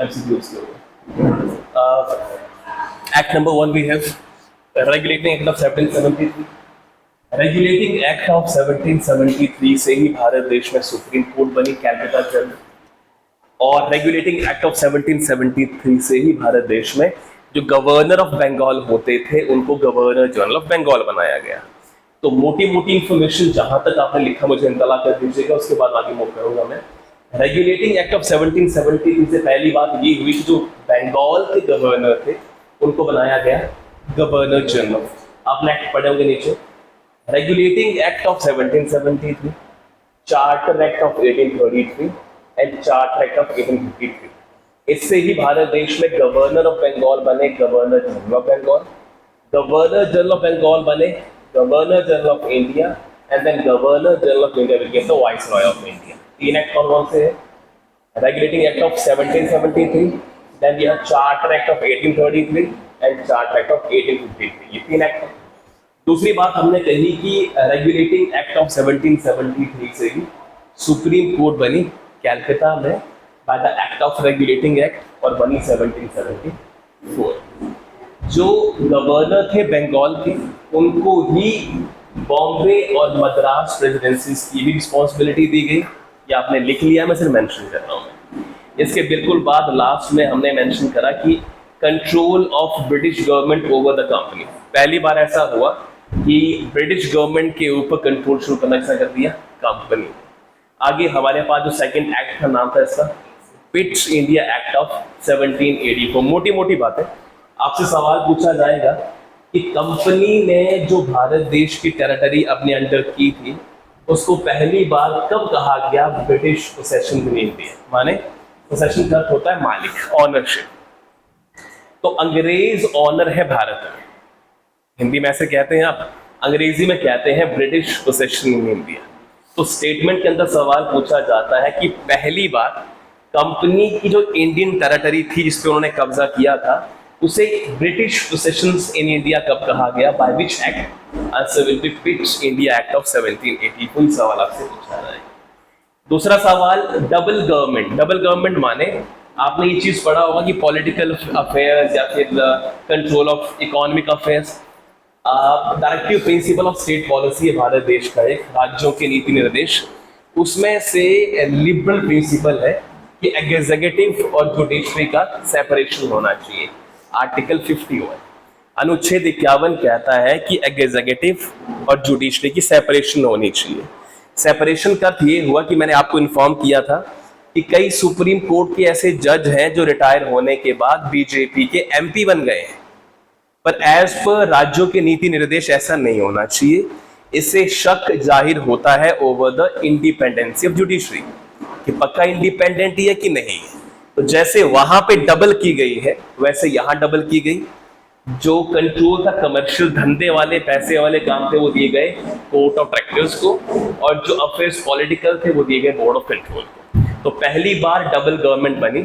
MCQs के ऊपर। Act number 1 we have regulating act of 1773। Regulating act of 1773 से ही भारत देश में सुप्रीम कोर्ट बनी, कैलकाटा जनरल। और रेगुलेटिंग एक्ट ऑफ 1773 से ही भारत देश में जो गवर्नर ऑफ बंगाल होते थे उनको गवर्नर जनरल ऑफ बंगाल बनाया गया। तो मोटी मोटी इंफॉर्मेशन जहां तक आपने लिखा मुझे इंतला कर दीजिएगा, उसके बाद आगे मूव करूंगा मैं। रेगुलेटिंग एक्ट ऑफ 1773 से पहली बात ये हुई कि जो बंगाल के गवर्नर थे उनको बनाया गया गवर्नर जनरल। आपने एक्ट पढ़े होंगे नीचे। Regulating act of 1773, charter act of 1833 and charter act of 1853। इससे ही भारत देश में गवर्नर ऑफ बंगाल बने governor general of Bengal, governor general of Bengal बने governor general of India, and then governor general of India became the viceroy of India. तीन act कौन से है? Regulating act of 1773, then we have charter act of 1833 and charter act of 1853। ये तीन act है। दूसरी बात हमने कही कि रेगुलेटिंग एक्ट ऑफ 1773 से ही सुप्रीम कोर्ट बनी कैलकाटा में by the act of regulating act और बनी 1774। जो गवर्नर थे बंगाल के उनको ही बॉम्बे और मद्रास प्रेसिडेंसीज की भी रिस्पॉन्सिबिलिटी दी गई। ये आपने लिख लिया, मैं सिर्फ मेंशन कर रहा हूँ। इसके बिल्कुल बाद लास्ट में हमने मेंशन करा कि control of British government over the company. पहली बार ऐसा हुआ कि ब्रिटिश गवर्नमेंट के ऊपर कंट्रोल शुरू करना कैसा कर दिया? कंपनी। आगे हमारे पास जो सेकंड एक्ट का नाम था इसका पिट्स इंडिया एक्ट ऑफ 1784। मोटी मोटी बातें आपसे सवाल पूछा जाएगा कि कंपनी ने जो भारत देश की टेरिटरी अपने अंडर की थी उसको पहली बार कब कहा गया ब्रिटिश पोसेशन इन इंडिया? माने पोसेशन का होता है मालिक, ऑनरशिप। तो अंग्रेज ऑनर है भारत में, हिंदी में ऐसे कहते हैं आप, अंग्रेजी में कहते हैं ब्रिटिश पोसेशन इन इंडिया। तो स्टेटमेंट के अंदर सवाल पूछा जाता है कि पहली बार कंपनी की जो इंडियन टेरिटरी थी जिस पे उन्होंने कब्जा किया था उसे ब्रिटिश पोसेशंस इन इंडिया कब कहा गया? By which act? Answer will B पिट्स India act of 1780। कोई सवाल आपसे पूछा जाए। दूसरा सवाल डबल गवर्नमेंट। डबल गवर्नमेंट माने आपने ये चीज पढ़ा होगा कि पॉलिटिकल अफेयर्स या फिर control of economic affairs. Directive principle of state policy है भारत देश का एक, राज्यों के नीति निर्देश। उसमें से लिबरल प्रिंसिपल है कि एग्जीक्यूटिव और जुडिशरी का सेपरेशन होना चाहिए। आर्टिकल 51 अनुच्छेद 51 कहता है कि एग्जीक्यूटिव और जुडिशरी की सेपरेशन होनी चाहिए। सेपरेशन का अर्थ ये हुआ कि मैंने आपको इन्फॉर्म किया था कि कई सुप्रीम कोर्ट के ऐसे जज हैं जो रिटायर होने के बाद बीजेपी के एमपी बन गए हैं, पर एज पर राज्यों के नीति निर्देश ऐसा नहीं होना चाहिए। इससे शक जाहिर होता है over the independency of judiciary कि पक्का इंडिपेंडेंट ही है कि नहीं है। तो जैसे वहां पे डबल की गई है वैसे यहां डबल की गई। जो कंट्रोल था कमर्शियल धंधे वाले पैसे वाले काम थे वो दिए गए कोर्ट ऑफ डायरेक्टर्स को, और जो अफेयर्स पॉलिटिकल थे वो दिए गए बोर्ड ऑफ कंट्रोल को। तो पहली बार डबल गवर्नमेंट बनी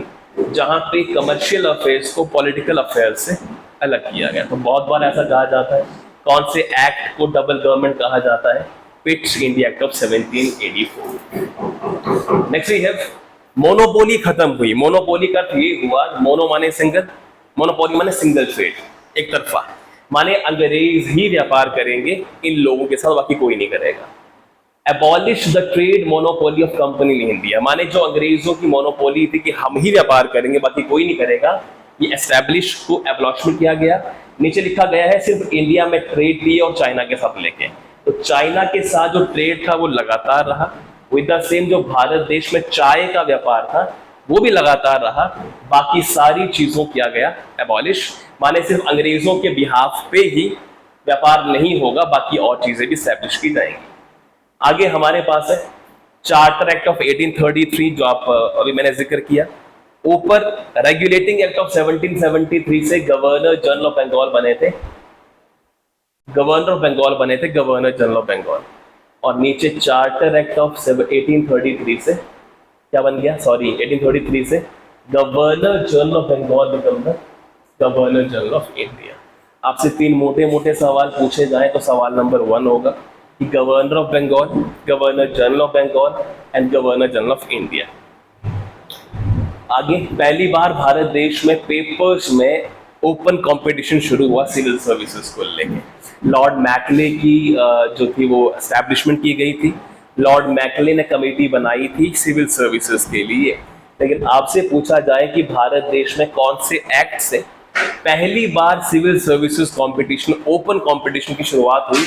जहां पे कमर्शियल अफेयर्स को पॉलिटिकल अफेयर्स से अलग किया गया। तो बहुत बार ऐसा कहा जाता है, कौन से एक्ट को डबल गवर्नमेंट कहा जाता है? Pitt's India act of 1784। Next we have monopoly खत्म हुई। मोनोपोली का अर्थ ये हुआ, मोनो माने सिंगल, मोनोपोली माने सिंगल ट्रेड, एक तरफा, माने अंग्रेज ही व्यापार करेंगे इन लोगों के साथ, बाकी कोई नहीं करेगा। Abolish the trade monopoly of company in India, माने जो अंग्रेजों की मोनोपोली थी कि हम ही व्यापार करेंगे बाकी कोई नहीं करेगा, ये एस्टैब्लिश को एबॉलिश किया गया। नीचे लिखा गया है सिर्फ इंडिया में ट्रेड लिए और चाइना के साथ लेके। तो चाइना के साथ जो ट्रेड था वो लगातार रहा। विद द सेम जो भारत देश में चाय का व्यापार था वो भी लगातार रहा। बाकी सारी चीजों किया गया एबॉलिश, माने सिर्फ अंग्रेजों के बिहाफ पे ही व्यापार नहीं होगा, बाकी और चीजें भी एस्टैब्लिश की जाएंगी। आगे हमारे पास है चार्टर एक्ट ऑफ 1833 जो आप अभी मैंने जिक्र किया। ऊपर रेगुलेटिंग एक्ट ऑफ 1773 से गवर्नर जनरल ऑफ बंगाल बने थे, गवर्नर जनरल ऑफ बंगाल। और नीचे चार्टर एक्ट ऑफ 1833 से क्या बन गया? 1833 से governor general of Bengal become the governor general of India. आपसे तीन मोटे मोटे सवाल पूछे जाए तो सवाल नंबर 1 होगा कि governor of Bengal, governor general of Bengal and governor general of India. आगे पहली बार भारत देश में पेपर्स में ओपन कंपटीशन शुरू हुआ सिविल सर्विसेज को लेके। लॉर्ड मैकले की जो थी वो एस्टैब्लिशमेंट की गई थी। लॉर्ड मैकले ने कमेटी बनाई थी सिविल सर्विसेज के लिए। लेकिन आपसे पूछा जाए कि भारत देश में कौन से एक्ट से पहली बार civil services competition open competition की शुरुआत हुई,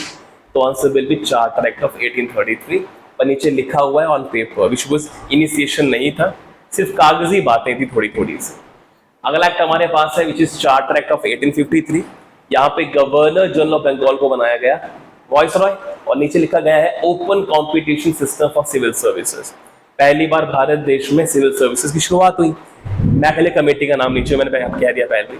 तो answer will be charter act of 1833। पर नीचे लिखा हुआ है on paper, which was initiation नहीं था, सिर्फ कागजी बातें थी थोड़ी थोड़ी सी। अगला एक्ट हमारे पास है which is charter act of 1853। यहाँ पे गवर्नर जनरल ऑफ बंगाल को बनाया गया वाइसरॉय, और नीचे लिखा गया है open competition system for civil services. पहली बार भारत देश में सिविल सर्विसेज की शुरुआत हुई। मैकले कमेटी का नाम नीचे मैंने कह दिया पहले,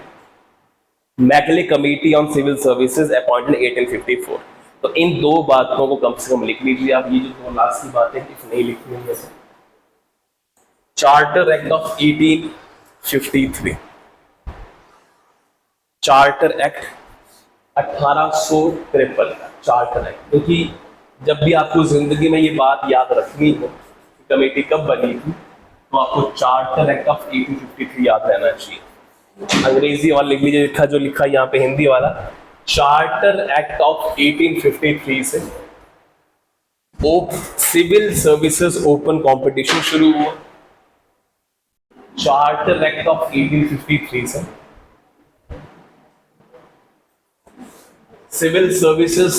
Macaulay committee on civil services appointed 1854। तो इन दो बातों को कम से कम लिख लीजिए आप। ये जो दो लास्ट की बातें इफ नहीं लिखी होंगे तो charter act of 1853, charter act 1853 का चार्टर एक्ट। क्योंकि जब भी आपको जिंदगी में ये बात याद रखनी हो कि कमेटी कब बनी थी, तो आपको चार्टर एक्ट ऑफ 1853 याद रहना चाहिए। अंग्रेजी वाला लिख लीजिए, लिखा जो लिखा यहाँ पे हिंदी वाला, चार्टर एक्ट ऑफ 1853 से सिविल सर्विसेज ओपन कंपटीशन शुरू हुआ। चार्टर एक्ट ऑफ 1853 से सिविल सर्विसेज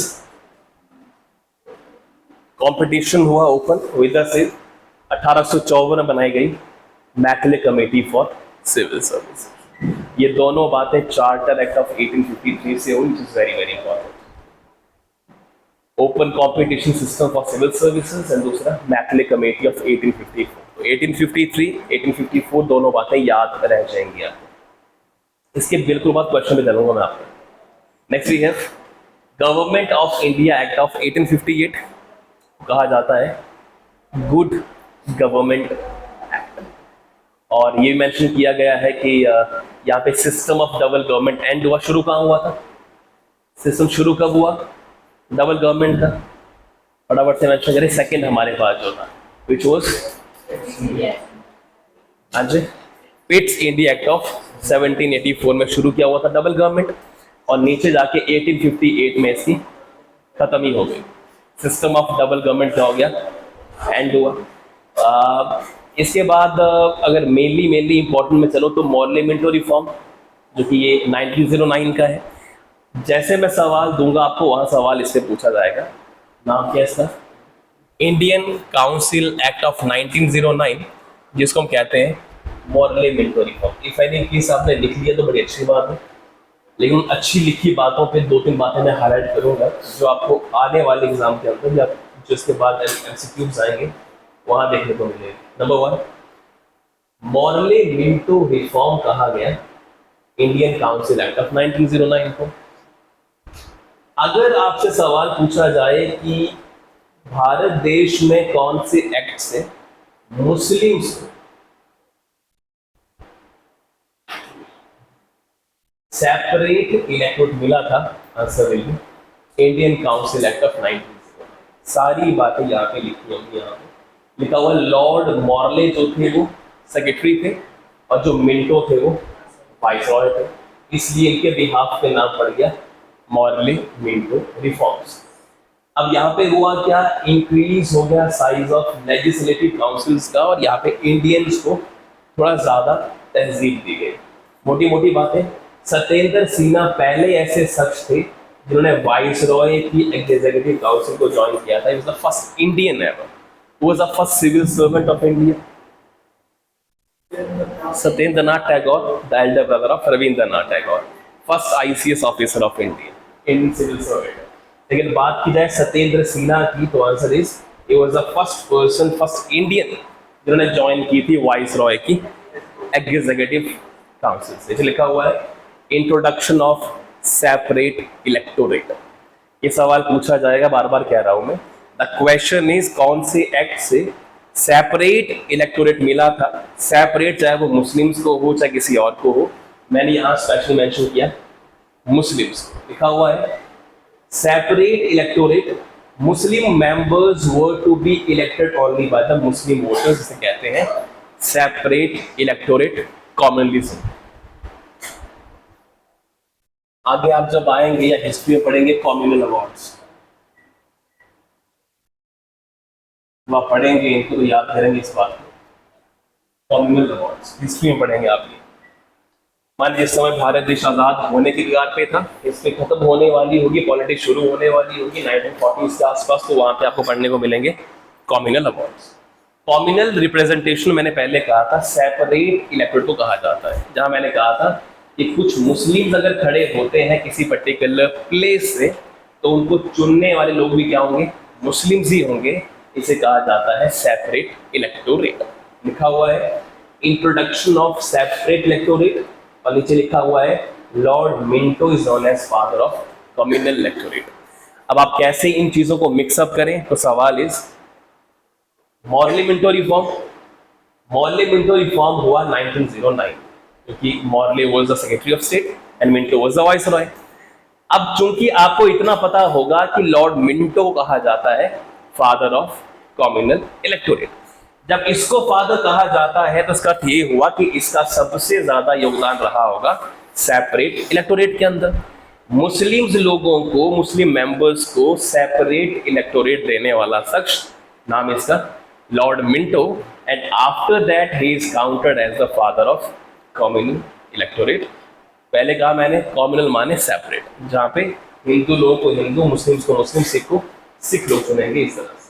कंपटीशन हुआ ओपन विद से 1854 में बनाई गई Macaulay committee for civil service. ये दोनों बातें चार्टर एक्ट ऑफ 1853 से हुई, which is very very important. Open competition system for civil services and दूसरा मैकले कमेटी ऑफ 1854। तो 1853 1854 दोनों बातें याद रह जाएंगी आपको। इसके बिल्कुल बाद क्वेश्चन में चलूंगा मैं आपको। Next we have government of India act of 1858, कहा जाता है गुड गवर्नमेंट एक्ट। और ये मेंशन किया गया है कि यहाँ पे system of double government and हुआ। शुरू कहाँ हुआ था? सिस्टम शुरू कब हुआ डबल गवर्नमेंट का? फटाफट से मेंशन करें। सेकंड हमारे पास जो था विच वाज हाँ जी पिट्स इंडिया एक्ट ऑफ 1784 में शुरू किया हुआ था डबल गवर्नमेंट, और नीचे जाके 1858 में इसकी खत्म ही हो गई। सिस्टम ऑफ डबल गवर्नमेंट क्या हो गया? एंड हुआ। इसके बाद अगर मेनली इंपॉर्टेंट में चलो तो मॉर्लेमेंटो रिफॉर्म, जो कि ये 1909 का है। जैसे मैं सवाल दूंगा आपको वहां सवाल इससे पूछा जाएगा। नाम क्या है इसका? इंडियन काउंसिल एक्ट ऑफ 1909, जिसको हम कहते हैं मॉर्लेमेंटो रिफॉर्म। इफ एनी केस आपने लिख लिया तो बड़ी अच्छी बात है, लेकिन अच्छी लिखी बातों पे दो तीन बातें मैं हाईलाइट करूंगा जो आपको आने वाले एग्जाम के अंदर या जो इसके बाद एमसीक्यूज आएंगे वहां देखने को मिलेगा। नंबर 1, मॉर्लेमेंटो रिफॉर्म कहा गया इंडियन काउंसिल एक्ट ऑफ 1909 को। अगर आपसे सवाल पूछा जाए कि भारत देश में कौन से एक्ट से मुस्लिम्स को सेपरेट इलेक्टोरेट मिला था, answer will B Indian council act of 1909। सारी बातें यहाँ पे लिखी होंगी। यहाँ पे लिखा हुआ लॉर्ड मॉर्ले जो थे वो सेक्रेटरी थे, और जो मिंटो थे वो वाइसरॉय थे, इसलिए इनके बिहाफ पे नाम पड़ गया मॉर्ले मिंटो रिफॉर्म्स। अब यहाँ पे हुआ क्या? इंक्रीज हो गया साइज ऑफ लेजिस्लेटिव काउंसिल्स का, और यहाँ पे इंडियंस को थोड़ा ज्यादा तहजीब दी गई। मोटी मोटी बातें, सत्येंद्र सिन्हा पहले ऐसे शख्स थे जिन्होंने वाइसरॉय की एग्जीक्यूटिव काउंसिल को ज्वाइन किया था। He was the first Indian ever who was the first civil servant of India. Satyendranath Tagore, the elder brother of Rabindranath Tagore, first ICS officer of India, Indian civil servant. लेकिन बात की जाए सत्येंद्र सिन्हा की, तो answer is he was the first person, first Indian जिन्होंने join की थी viceroy की एग्जीक्यूटिव काउंसिल से। जो लिखा हुआ है इंट्रोडक्शन ऑफ सेपरेट इलेक्टोरेट। ये सवाल पूछा जाएगा, बार बार कह रहा हूं मैं। द क्वेश्चन इज कौन से एक्ट से सेपरेट इलेक्टोरेट मिला था? सेपरेट चाहे वो मुस्लिम्स को हो चाहे किसी और को हो, मैंने यहां स्पेशल मेंशन किया मुस्लिम्स। लिखा हुआ है separate electorate, Muslim members were to be elected only by the Muslim voters, जिसे कहते हैं सेपरेट इलेक्टोरेट कॉमनलिज्म। आगे आप जब आएंगे या हिस्ट्री में पढ़ेंगे कम्युनल अवार्ड्स, वह पढ़ेंगे इनको तो याद करेंगे इस बात को। कम्युनल अवार्ड्स हिस्ट्री में पढ़ेंगे आप ये। मान लीजिए इस समय भारत देश आजाद होने की कगार पे था, हिस्ट्री खत्म होने वाली होगी, पॉलिटिक्स शुरू होने वाली होगी 1940s के आसपास, तो वहां पे आपको पढ़ने को मिलेंगे कम्युनल अवार्ड्स। कम्युनल रिप्रेजेंटेशन मैंने पहले कहा था सेपरेट इलेक्टोरेट को कहा जाता है, जहां मैंने कहा था कि कुछ मुस्लिम्स अगर खड़े होते हैं किसी पर्टिकुलर प्लेस से तो उनको चुनने वाले लोग भी क्या होंगे, मुस्लिम्स ही होंगे। इसे कहा जाता है सेपरेट इलेक्टोरेट। लिखा हुआ है इंट्रोडक्शन ऑफ सेपरेट इलेक्टोरेट और नीचे लिखा हुआ है Lord Minto is known as father of communal electorate. अब आप कैसे इन चीजों को मिक्सअप करें, तो सवाल is Morley Minto reform. Morley Minto reform हुआ 1909, क्योंकि Morley was the secretary of state and Minto was the viceroy. अब चूंकि आपको इतना पता होगा कि लॉर्ड मिंटो को कहा जाता है फादर ऑफ कम्युनल इलेक्टोरेट, जब इसको फादर कहा जाता है तो इसका अर्थ ये हुआ कि इसका सबसे ज्यादा योगदान रहा होगा सेपरेट इलेक्टोरेट के अंदर। मुस्लिम्स लोगों को, मुस्लिम मेंबर्स को सेपरेट इलेक्टोरेट देने वाला शख्स, नाम इसका Lord Minto, and after that he is counted as the father of communal electorate. पहले कहा मैंने कम्युनल माने सेपरेट, जहां पे हिंदू लोगों को हिंदू, मुस्लिम्स को मुस्लिम, सिख को सिख लोग चुनेंगे इस तरह से।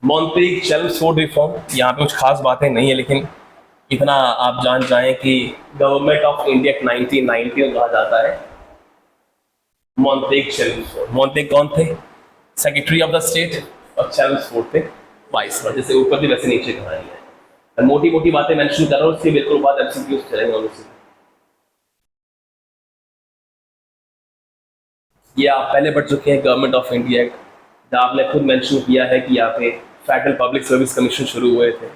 मॉन्टेग चेम्सफोर्ड रिफॉर्म, यहाँ पे कुछ खास बातें नहीं है, लेकिन इतना आप जान जाएं कि गवर्नमेंट ऑफ इंडिया 1990 कहा जाता है मॉन्टेग चेम्सफोर्ड। मॉन्टेग कौन थे? सेक्रेटरी ऑफ द स्टेट, और चेम्सफोर्ड थे वाइसरॉय। जैसे ऊपर भी वैसे नीचे कहानी है, मोटी मोटी बातें मेंशन कर रहा हूँ, उससे बिल्कुल बाद एमसीक्यूज चलेंगे उनसे। ये आप पहले पढ़ चुके हैं गवर्नमेंट ऑफ इंडिया एक्ट, जहाँ आपने खुद मेंशन किया है कि यहाँ पे फेडरल पब्लिक सर्विस कमीशन शुरू हुए थे,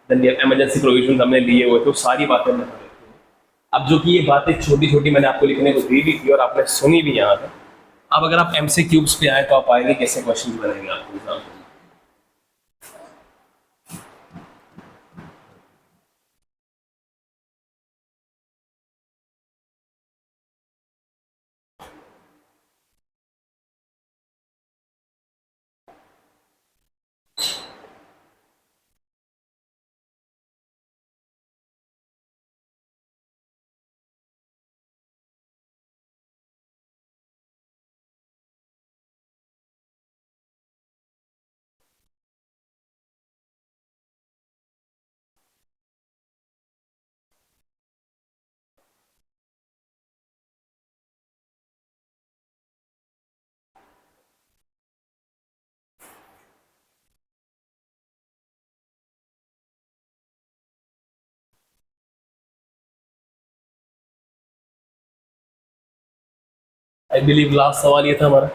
देन ये इमरजेंसी प्रोविजन हमने लिए हुए थे, सारी बातें मैं पढ़ रखी हूँ। अब जो कि ये बातें छोटी छोटी मैंने आपको लिखने को दी भी थी और आपने सुनी भी यहाँ पे। अब अगर आप एमसीक्यूज पे आए तो आप आएंगे कैसे क्वेश्चन बनेंगे आपको एग्जाम में। आई बिलीव लास्ट सवाल ये था हमारा,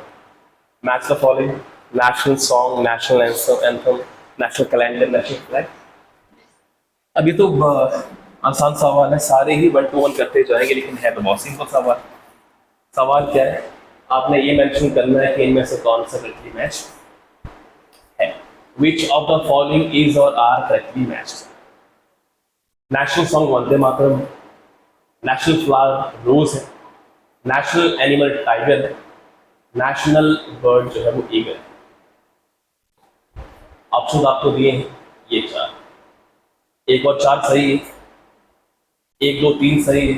match the following national song, national anthem, national calendar, national flag. अब ये तो आसान सवाल है, सारे ही 1 to 1 करते जाएंगे, लेकिन है तो बहुत सिंपल सवाल। सवाल क्या है, आपने ये मेंशन करना है कि इनमें से कौन सा करेक्टली मैच है। Which of the following is और are correctly match. National song Vande Mataram, national flower rose है, नेशनल एनिमल टाइगर है, नेशनल बर्ड जो है वो ईगल है। ऑप्शन आपको दिए हैं ये 4, 1 और 4 सही है, 1 2 3 सही है,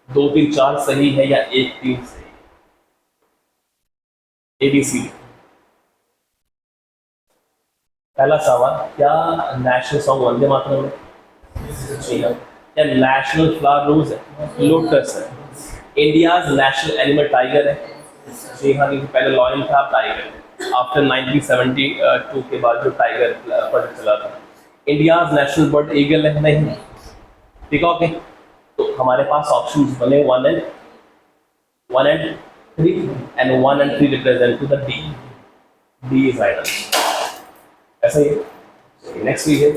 2 3 4 सही है, या 1 3 सही है। ABC। पहला सवाल, क्या नेशनल सॉन्ग वंदे मातरम है? जी हाँ। क्या नेशनल फ्लावर रोज है? लोटस है। इंडियाज नेशनल एनिमल टाइगर है? जी हाँ, क्योंकि पहले लॉयन था, टाइगर आफ्टर 1972 के बाद जो टाइगर पता चला था। इंडियाज नेशनल बर्ड ईगल है? नहीं। ठीक है, ओके। तो हमारे पास ऑप्शन बने 1 and 3 and 1 and 3 represent to the D। D is right answer. ऐसा ही next we have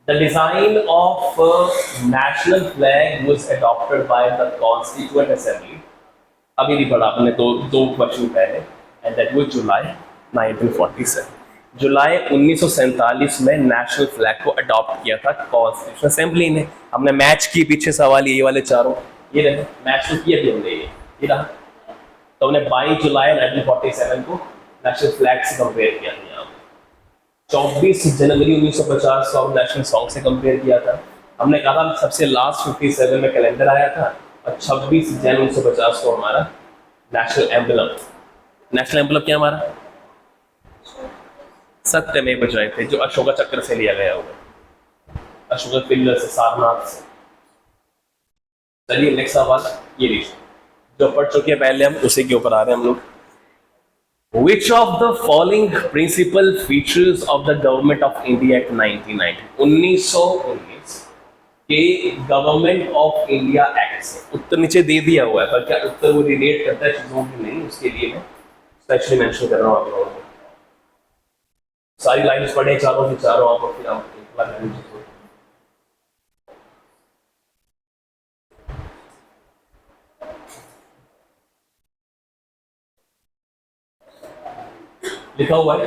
the design of national flag was adopted by the Constituent Assembly। अभी भी पढ़ा आपने दो क्वेश्चन पहले, and that was July 1947। जुलाई 1947 में नेशनल फ्लैग को अडॉप्ट किया था कॉन्स्टिट्यूशन असेंबली ने। हमने मैच की, पीछे सवाल ये वाले चारों ये रहे, मैच तो किया भी हमने, ये रहा। तो हमने 22 जुलाई 1947 को नेशनल फ्लैग से कंपेयर किया था। यहाँ 24 जनवरी 1950 को नेशनल सॉन्ग से कंपेयर किया था। हमने कहा था सबसे लास्ट 57 में कैलेंडर आया था, और 26 जनवरी 1950 को हमारा नेशनल एम्बलम क्या हमारा सत्यमेव जयते, जो अशोका चक्र से लिया गया होगा, अशोका पिल्लर से, सारनाथ से। चलिए नेक्स्ट सवाल ये लीजिए, जो पढ़ चुके हैं पहले, हम उसी के ऊपर आ रहे हैं हम लोग। Which of the following principal features of the Government of India Act 1990 1919 के गवर्नमेंट ऑफ इंडिया एक्ट से, उत्तर नीचे दे दिया हुआ है, पर क्या उत्तर वो रिलेट करता है चीजों की नहीं, उसके लिए मैं स्पेशली मेंशन कर रहा हूँ आप लोगों को। सारी लाइन्स पढ़े चारों की चारों, आप फिर आप लिखा हुआ है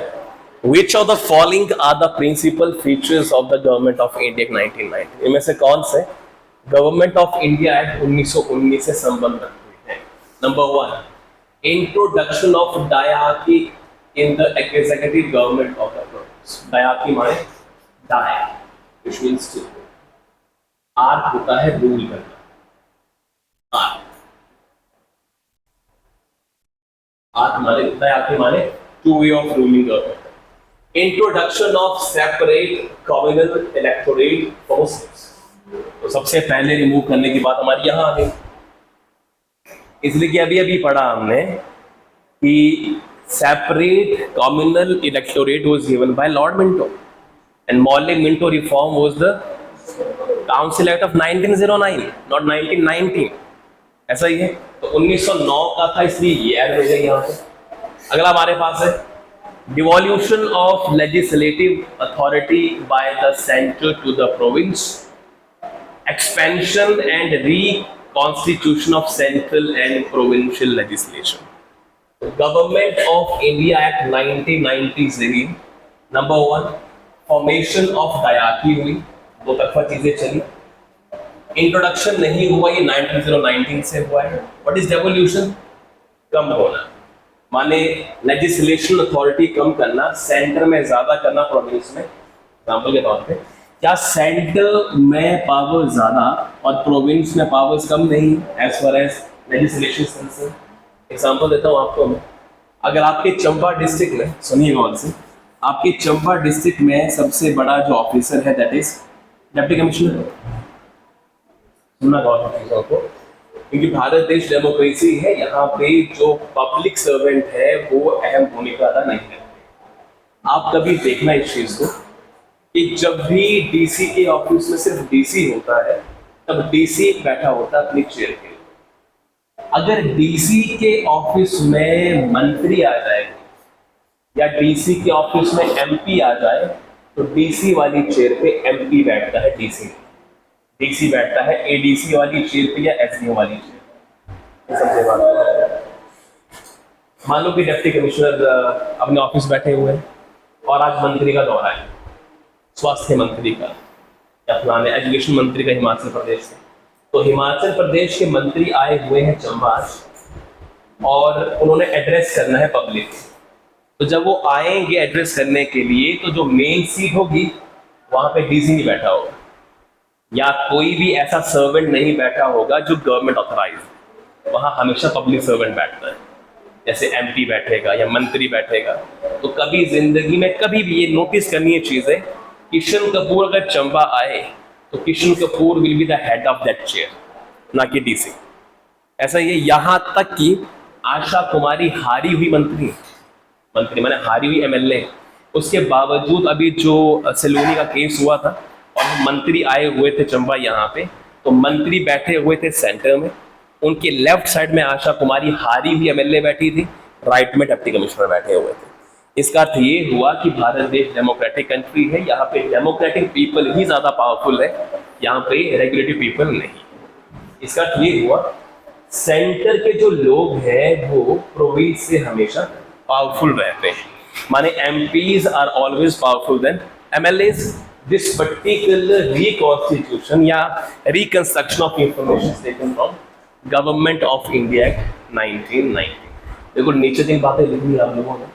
Which of the following are the principal features of the Government of India Act 1990? इनमें से कौन से गवर्नमेंट ऑफ इंडिया एक्ट 1919 से संबंध रखते हैं? Number 1, introduction of diarchy in the executive government of the province. Diarchy माने di, which means two, arch होता है रूल करना, आर्क माने डायरार्की माने two way of ruling government. Introduction of separate communal electorate forces, तो सबसे पहले remove करने की बात हमारी यहां आ गई, इसलिए कि अभी अभी पढ़ा हमने कि separate communal electorate was given by Lord Minto, and morning Minto reform was the council act of 1909 not 1919, ऐसा ही है। तो 1909 का था, इसलिए ये ऐड हो गया यहाँ पे। अगला हमारे पास है devolution of legislative authority by the centre to the province, expansion and reconstitution of central and provincial legislation. Government of India act 1990 से ही नंबर 1 फॉर्मेशन ऑफ डायरार्की हुई, दो तरफा चीजें चली। इंट्रोडक्शन नहीं हुआ, ये 1919 से हुआ है। What is devolution? कम होना, माने लेजिस्लेशन अथॉरिटी कम करना, सेंटर में ज्यादा करना, प्रोविंस में। एग्जांपल के तौर पे, क्या सेंटर में पावर ज्यादा और प्रोविंस में पावर्स कम नहीं as far as legislation concern? Example देता हूँ आपको मैं। अगर आपके चंबा डिस्ट्रिक्ट में, सुनिए गौर से, आपके चंबा डिस्ट्रिक्ट में सबसे बड़ा जो ऑफिसर है दैट इज डिप्टी कमिश्नर। सुनना गौर से चीजों को, क्योंकि भारत देश डेमोक्रेसी है, यहाँ पे जो पब्लिक सर्वेंट है वो अहम भूमिका अदा नहीं करते। आप कभी देखना इस चीज को कि जब भी डीसी के ऑफिस में सिर्फ डीसी होता है, तब डीसी बैठा होता है अपनी चेयर के लिए। अगर डीसी के ऑफिस में मंत्री आ जाए या डीसी के ऑफिस में एमपी आ जाए, तो डीसी वाली चेयर पे एमपी बैठता है, डीसी बैठता है एडीसी वाली चेयर पे या एसडीओ वाली चेयर। समझे बात? मान लो कि डिप्टी कमिश्नर अपने ऑफिस बैठे हुए हैं और आज मंत्री का दौरा है, स्वास्थ्य मंत्री का या फलाने एजुकेशन मंत्री का हिमाचल प्रदेश से। तो हिमाचल प्रदेश के मंत्री आए हुए हैं चंबा और उन्होंने एड्रेस करना है पब्लिक। तो जब वो आएंगे एड्रेस करने के लिए, तो जो मेन सीट होगी वहां पे डीसी नहीं बैठा होगा या कोई भी ऐसा सर्वेंट नहीं बैठा होगा जो गवर्नमेंट ऑथराइज, वहां हमेशा पब्लिक सर्वेंट बैठता है, जैसे एमपी बैठेगा या मंत्री बैठेगा। तो कभी जिंदगी में कभी भी ये नोटिस करनी है चीज है, किशन कपूर अगर चंबा आए तो Kishan Kapoor will be the head of that chair, ना कि डीसी। ऐसा ये यहां तक कि आशा कुमारी हारी हुई मंत्री माने हारी हुई एमएलए, उसके बावजूद अभी जो सलोनी का केस हुआ था और मंत्री आए हुए थे चंबा यहाँ पे, तो मंत्री बैठे हुए थे सेंटर में, उनके लेफ्ट साइड में आशा कुमारी हारी हुई एमएलए बैठी थी, राइट में डिप्टी कमिश्नर बैठे हुए थे। इसका अर्थ ये हुआ कि भारत देश डेमोक्रेटिक कंट्री है, यहाँ पे डेमोक्रेटिक पीपल ही ज्यादा पावरफुल है, यहाँ पे रेगुलेटिव पीपल नहीं। इसका अर्थ ये हुआ सेंटर के जो लोग हैं वो प्रोविंस से हमेशा पावरफुल रहते हैं। माने MPs are always powerful then MLAs. This particular reconstitution या reconstruction of information taken from government of India act 1990. देखो नीचे तीन बातें लिखी है आप लोगों ने.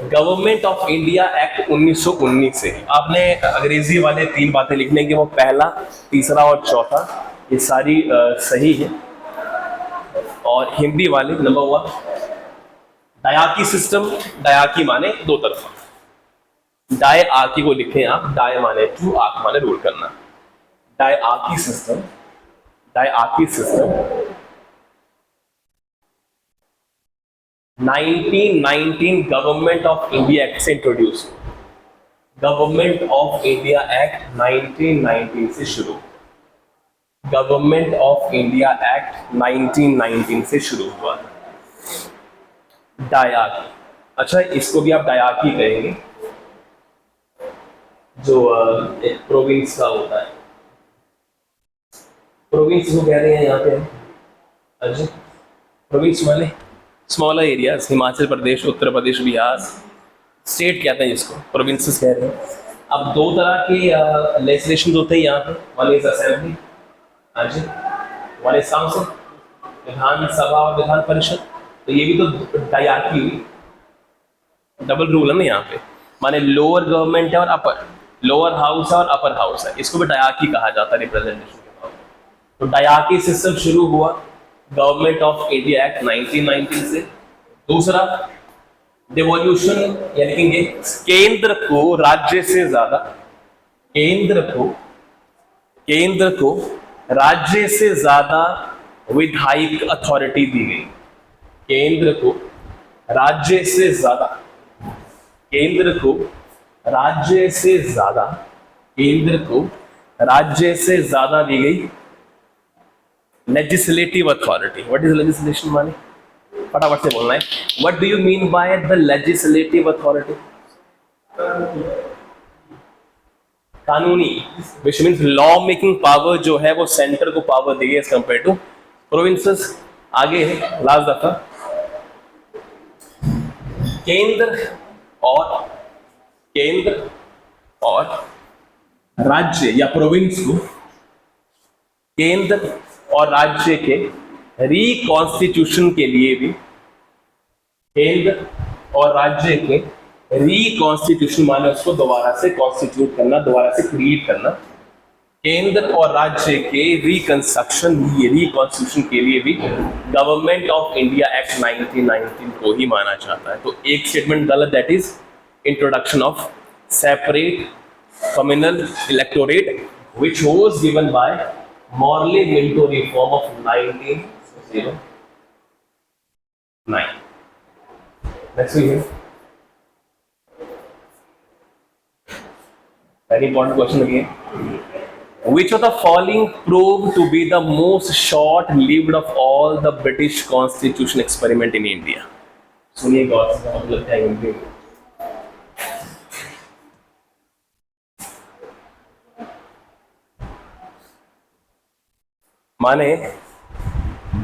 गवर्नमेंट ऑफ इंडिया एक्ट 1919 से आपने अंग्रेजी वाले तीन बातें लिखने की, वो पहला, तीसरा और चौथा, ये सारी सही है. और हिंदी वाले नंबर 1 डायाकी सिस्टम. डायाकी माने दो तरफा. डाय आकी को लिखें आप. डाय माने टू, आक माने रूल करना. डायाकी सिस्टम. डायाकी system 1919 government of India act से introduce. Government of India act 1919 से शुरू. गवर्नमेंट ऑफ इंडिया एक्ट 1919 से शुरू हुआ. डायाकी. अच्छा, इसको भी आप डायाकी कहेंगे, जो एक प्रोविंस का होता है. प्रोविंस को कह रहे हैं यहाँ पे. अच्छा, प्रोविंस माने smaller areas. Himachal Pradesh, Uttar Pradesh, Bihar. State कहते हैं जिसको, प्रोविंसेस कह रहे हैं. अब दो तरह के लेजिस्लेशन होते हैं यहाँ पे. One is assembly, one is council, विधानसभा और विधान परिषद. तो ये भी तो डायाकी हुई. डबल रूल है ना यहाँ पे. माने लोअर गवर्नमेंट है और अपर, लोअर हाउस है और अपर हाउस है. इसको भी डायाकी कहा जाता है रिप्रेजेंटेशन के तौर पर. तो डायाकी सिस्टम शुरू हुआ गवर्नमेंट ऑफ इंडिया एक्ट 1919 से. दूसरा, डिवोल्यूशन, या लिखेंगे केंद्र को राज्य से ज्यादा, केंद्र को राज्य से ज्यादा विधायिक अथॉरिटी दी गई. केंद्र को राज्य से ज्यादा, केंद्र को राज्य से ज्यादा, केंद्र को राज्य से ज्यादा दी गई legislative authority. What is legislation माने? फटाफट से बोलना है. What do you mean by the legislative authority? कानूनी, which means law making power जो है वो सेंटर को पावर दी है एज कंपेयर टू प्रोविंसेस. आगे है लास्ट दफा. केंद्र और राज्य या प्रोविंस को केंद्र और राज्य के रिकॉन्स्टिट्यूशन के लिए भी, केंद्र और राज्य के रिकॉन्स्टिट्यूशन माने उसको दोबारा से कॉन्स्टिट्यूट करना, दोबारा से क्रिएट करना. केंद्र और राज्य के रिकंस्ट्रक्शन, रिकॉन्स्टिट्यूशन के लिए भी गवर्नमेंट ऑफ इंडिया एक्ट 1919 को ही माना जाता है. तो एक स्टेटमेंट गलत, that is introduction of separate communal electorate which was given by Morley Minto reform of 1909. Next we have very important question again. Which of the following proved to be the most short-lived of all the British Constitution experiment in India? सुनिए गौर से, मतलब क्या है. माने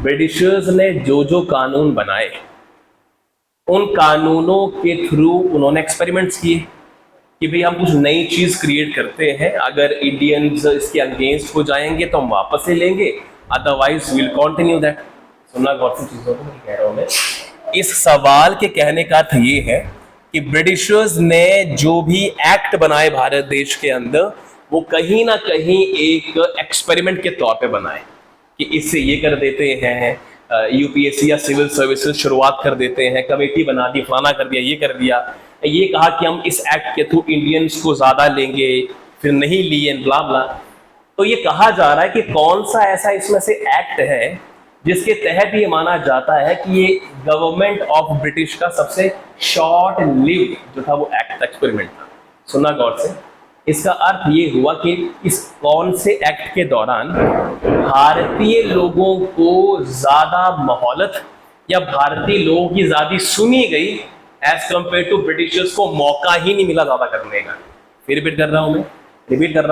Britishers ने जो जो कानून बनाए, उन कानूनों के थ्रू उन्होंने एक्सपेरिमेंट्स किए कि भाई हम कुछ नई चीज क्रिएट करते हैं, अगर इंडियंस इसके अगेंस्ट हो जाएंगे तो हम वापस ले लेंगे, अदरवाइज विल कंटिन्यू दैट. सुनना गौर से चीजों को मैं कह रहा हूं. मैं इस सवाल के कहने का अर्थ ये है कि ब्रिटिशर्स ने जो भी एक्ट बनाए भारत देश के अंदर, वो कहीं ना कहीं एक एक्सपेरिमेंट के तौर पे बनाए कि इससे ये कर देते हैं, यूपीएससी या सिविल सर्विसेज शुरुआत कर देते हैं, कमेटी बना दी, फलाना कर दिया, ये कर दिया, ये कहा कि हम इस एक्ट के थ्रू इंडियंस को ज्यादा लेंगे, फिर नहीं लिए, ब्ला ब्ला. तो ये कहा जा रहा है कि कौन सा ऐसा इसमें से एक्ट है जिसके तहत ये माना जाता है कि ये गवर्नमेंट ऑफ ब्रिटिश का सबसे शॉर्ट लिव्ड जो था वो एक्ट एक्सपेरिमेंट था. सुनना गौर से. इसका अर्थ ये हुआ कि इस कौन से एक्ट के दौरान भारतीय लोगों को ज्यादा मोहलत या भारतीय लोगों की ज्यादा सुनी गई एज कंपेयर टू ब्रिटिशर्स को मौका ही नहीं मिला ज्यादा करने का. फिर रिपीट कर रहा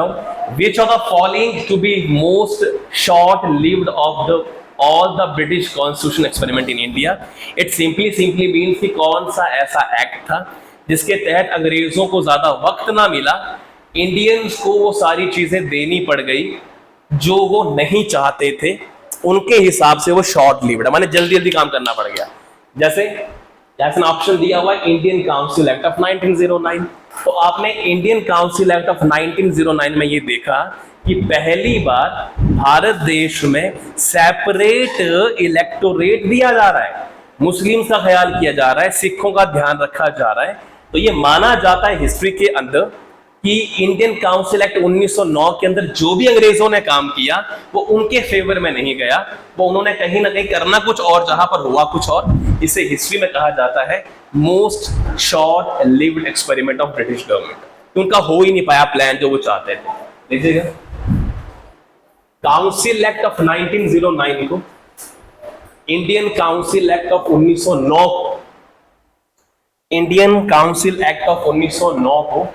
हूं. Which of the following to be most short lived of the all the British constitution experiment in India. It simply means कि कौन सा ऐसा एक्ट था जिसके तहत अंग्रेजों को ज्यादा वक्त ना मिला, इंडियंस को वो सारी चीजें देनी पड़ गई जो वो नहीं चाहते थे, उनके हिसाब से वो शॉर्ट लिव्ड, माने जल्दी जल्दी काम करना पड़ गया। जैसे ऑप्शन दिया हुआ है इंडियन काउंसिल एक्ट ऑफ 1909। तो आपने इंडियन काउंसिल एक्ट ऑफ 1909 में ये देखा कि पहली बार भारत देश में सेपरेट इलेक्टोरेट दिया जा रहा है, मुस्लिम्स का ख्याल किया जा रहा है, सिखों का ध्यान रखा जा रहा है। तो ये माना जाता है हिस्ट्री के अंदर कि इंडियन काउंसिल एक्ट 1909 के अंदर जो भी अंग्रेजों ने काम किया वो उनके फेवर में नहीं गया, वो उन्होंने कहीं ना कहीं करना कुछ और, जहां पर हुआ कुछ और। इसे हिस्ट्री में कहा जाता है most short lived experiment of British government. उनका हो ही नहीं पाया प्लान जो वो चाहते थे। देखिएगा काउंसिल एक्ट ऑफ 1909 को, इंडियन काउंसिल एक्ट ऑफ 1909 को, इंडियन काउंसिल एक्ट ऑफ 1909 को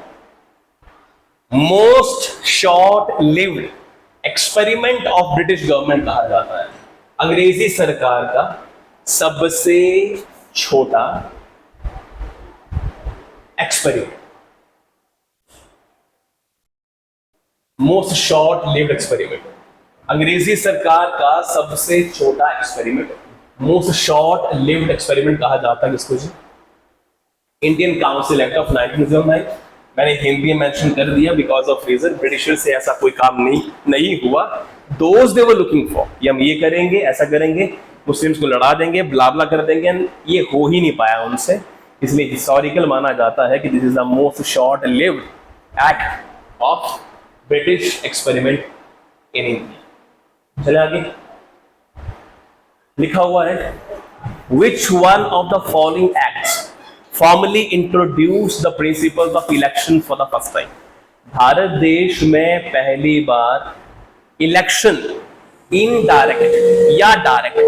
most short lived experiment of British government कहा जाता है। अंग्रेजी सरकार का सबसे छोटा experiment, most short lived experiment, अंग्रेजी सरकार का सबसे छोटा experiment, most short lived experiment कहा जाता है किसको जी? Indian council act of 1909। मैंने हिंदी में मेंशन कर दिया बिकॉज ऑफ रीजन ब्रिटिशर से ऐसा कोई काम नहीं हुआ। Those they were looking for, ये हम ये करेंगे, ऐसा करेंगे, मुस्लिम्स को लड़ा देंगे, ब्ला कर देंगे, ये हो ही नहीं पाया उनसे। इसलिए हिस्टोरिकल माना जाता है कि this is the most short lived act of British experiment in India. चले आगे, लिखा हुआ है which one of the following acts formally introduced the principles of election for the first time। Bharat देश में पहली बार इलेक्शन इनडायरेक्ट या डायरेक्ट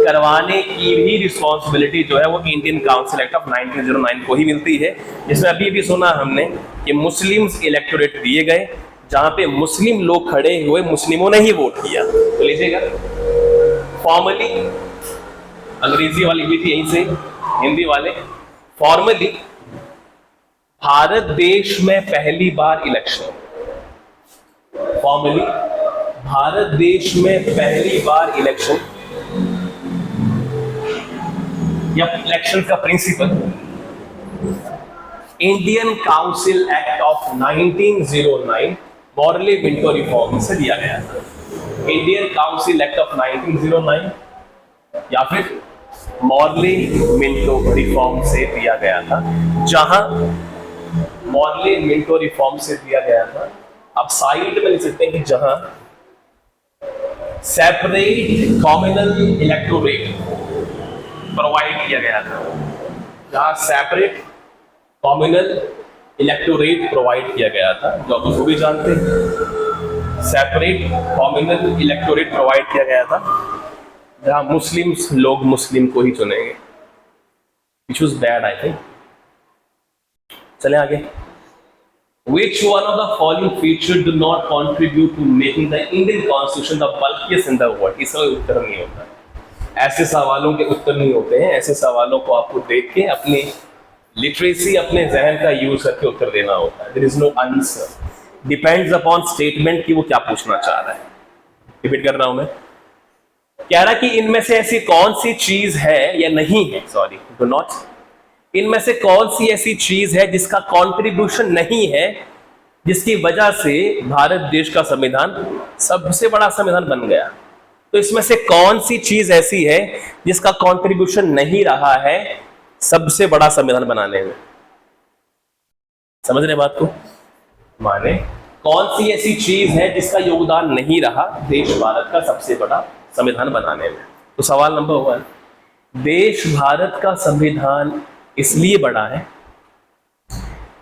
करवाने की भी रिस्पॉन्सिबिलिटी जो है वो इंडियन काउंसिल एक्ट ऑफ 1909 को ही मिलती है। जिसमें अभी भी सुना हमने कि मुस्लिम्स इलेक्टोरेट दिए गए, जहां पे मुस्लिम लोग खड़े हुए, मुस्लिमों ने ही वोट किया। तो लीजिएगा फॉर्मली, अंग्रेजी वाली भी थी यहीं से, हिंदी वाले फॉर्मली भारत देश में पहली बार इलेक्शन, फॉर्मली भारत देश में पहली बार इलेक्शन या इलेक्शन का principle Indian council act of 1909 Morley Minto reform से दिया गया था। इंडियन काउंसिल एक्ट ऑफ 1909 या फिर मॉर्ले मिंटो रिफॉर्म से दिया गया था, जहां मॉर्ले मिंटो रिफॉर्म से दिया गया था। आप साइड में लिख सकते हैं कि जहां सेपरेट कॉम्युनल इलेक्टोरेट प्रोवाइड किया गया था, जहां सेपरेट कॉम्युनल इलेक्टोरेट प्रोवाइड किया गया था, जो आप उसको भी जानते हैं। सेपरेट कॉम्युनल इलेक्टोरेट प्रोवाइड किया गया था जहां मुस्लिम्स लोग मुस्लिम को ही चुनेंगे, which was bad, I think। चलें आगे। Which one of the following features do not contribute to making the Indian Constitution the bulkiest in the world? इसका उत्तर नहीं होता है। ऐसे सवालों के उत्तर नहीं होते हैं। ऐसे सवालों को आपको देख के अपनी लिटरेसी, अपने जहन का यूज करके उत्तर देना होता है। There is no answer, depends upon statement कि वो क्या पूछना चाह रहा है। रिपीट कर रहा हूं मैं, कह रहा कि इनमें से ऐसी कौन सी चीज है या नहीं है, सॉरी डू नॉट, इनमें से कौन सी ऐसी चीज है जिसका कंट्रीब्यूशन नहीं है, जिसकी वजह से भारत देश का संविधान सबसे बड़ा संविधान बन गया। तो इसमें से कौन सी चीज ऐसी है जिसका कंट्रीब्यूशन नहीं रहा है सबसे बड़ा संविधान बनाने में? समझ रहे बात को? माने कौन सी ऐसी चीज है जिसका योगदान नहीं रहा देश भारत का सबसे बड़ा संविधान बनाने में? तो सवाल नंबर 1, देश भारत का संविधान इसलिए बड़ा है